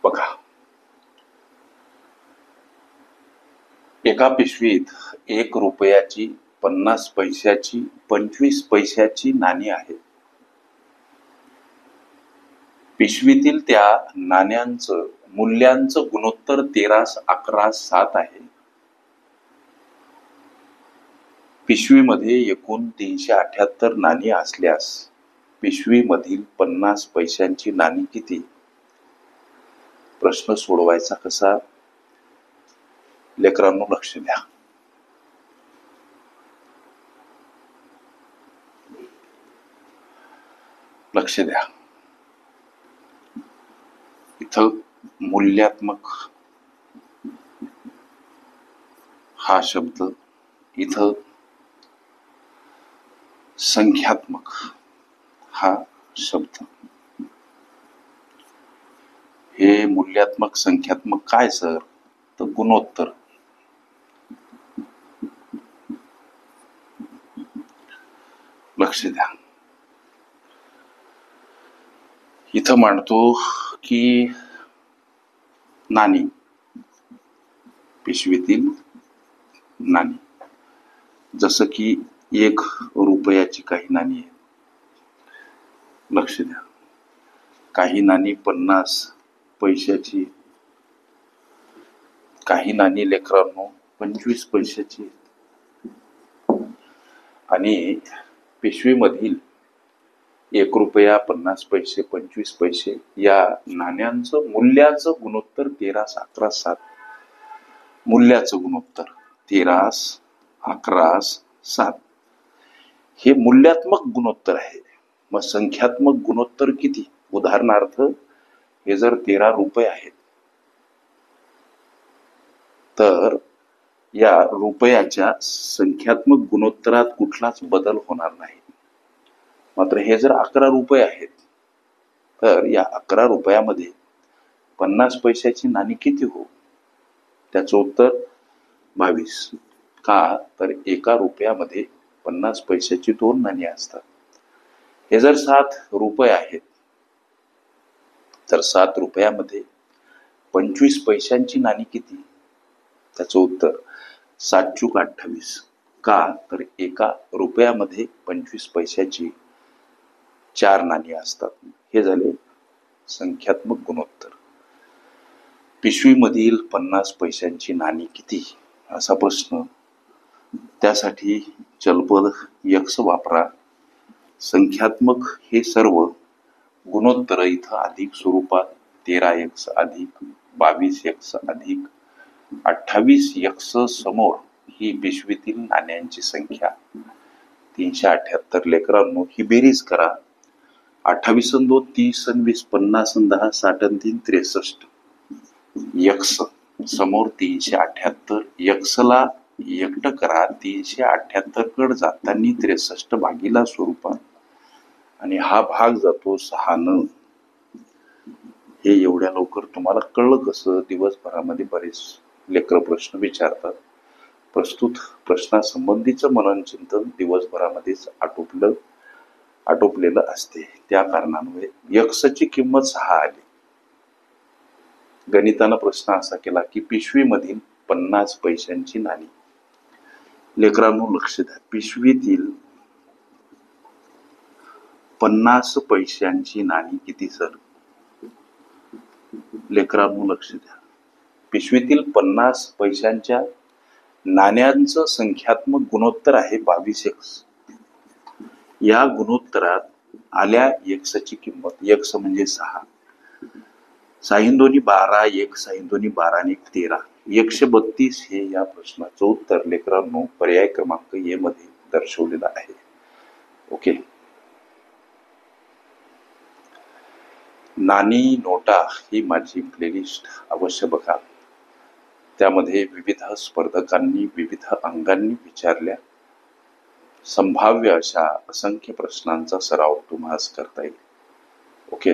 बघा, एका पिशवीत 1 रुपयाची, 50 पैशाची, 25 पैशाची नाणी आहेत. पिशवीतील त्या नाण्यांचं मूल्यांचं गुणोत्तर 13:11:7 आहे. पिशवीमध्ये एकूण 378 नाणी असल्यास पिशवीमधील 50 पैशांची नाणी किती? प्रश्न सोडवायचा कसा? लेकरांनो लक्ष द्या. लक्ष द्या. इथं मूल्यात्मक हा शब्द, इथं संख्यात्मक हा शब्द. हे मूल्यात्मक संख्यात्मक काय सर? तर गुणोत्तर. लक्ष द्या. इथं मांडतो की नाणी, पिशवीतील नाणी, जसं की 1 रुपयाची काही नाणी आहे. लक्ष द्या. काही नाणी 50 पैशाची, काही नाणी लेकरांनो 25 पैशाची, आणि पिशवीमधील 1 रुपया, 50 पैसे, 25 पैसे या नाण्यांचं मूल्याचं गुणोत्तर 13:11:7. मूल्याचं गुणोत्तर 13:11:7 हे मूल्यात्मक गुणोत्तर आहे. मग संख्यात्मक गुणोत्तर किती? उदाहरणार्थ, हे जर 13 रुपये आहेत तर या रुपयाच्या संख्यात्मक गुणोत्तरात कुठलाच बदल होणार नाही. मात्र हे जर 11 रुपये आहेत तर या 11 रुपयामध्ये 50 पैशाची नाणी किती हो? त्याचं उत्तर 22. का? तर 1 रुपयामध्ये 50 पैशाची 2 नाणी असतात. हे जर 7 रुपये आहेत तर 7 रुपयामध्ये 25 पैशांची नाणी किती? त्याचं उत्तर 7×28. का? तर 1 रुपयामध्ये 25 पैशाची 4 नाणी असतात. हे झाले संख्यात्मक गुणोत्तर. पिशवीमधील 50 पैशांची नाणी किती असा प्रश्न. त्यासाठी चलपद x वापरा. संख्यात्मक हे सर्व गुणोत्तर इथं अधिक स्वरूपात 13x अधिक 22x अधिक 28x समोर ही पिशवीतील नाण्यांची संख्या 378. लेकरांनो ही बेरीज करा. 28 आणि 2 30 आणि 20 50 आणि 10 60 आणि 3 63. x समोर 378. x ला एकटं करा. 378 कडे जाताना 63 भागीला स्वरूपात, आणि हा भाग जातो 6 न. हे एवढ्या लवकर तुम्हाला कळलं कसं? दिवसभरामध्ये बरेच लेकर प्रश्न विचारतात. प्रस्तुत प्रश्नासंबंधीचं मनन चिंतन दिवसभरामध्येच आटोपलेलं असते. त्या कारणामुळे x ची किंमत 6 आली. गणितानं प्रश्न असा केला की पिशवीमधील 50 पैशांची नाणी. लेकरांनो लक्ष द्या. पिशवीतील 50 पैशांची नाणी किती सर? लेकरांनो लक्ष द्या. पिशवीतील 50 पैशांच्या नाण्यांचं संख्यात्मक गुणोत्तर आहे 22x. या गुणोत्तरात आल्या x ची किंमत, x म्हणजे 6, 6 दोन्ही 12, 1 6 दोन्ही 12 आणि 1 13, 132 हे या प्रश्नाचं उत्तर लेकरांनो पर्याय क्रमांक ए मध्ये दर्शवलेलं आहे. ओके. नाणी नोटा ही माझी प्लेलिस्ट अवश्य बघा. त्यामध्ये विविध स्पर्धकांनी विविध अंगांनी विचारल्या संभाव्य अशा असंख्य प्रश्नांचा सराव तुम्हाला करता येईल. ओके.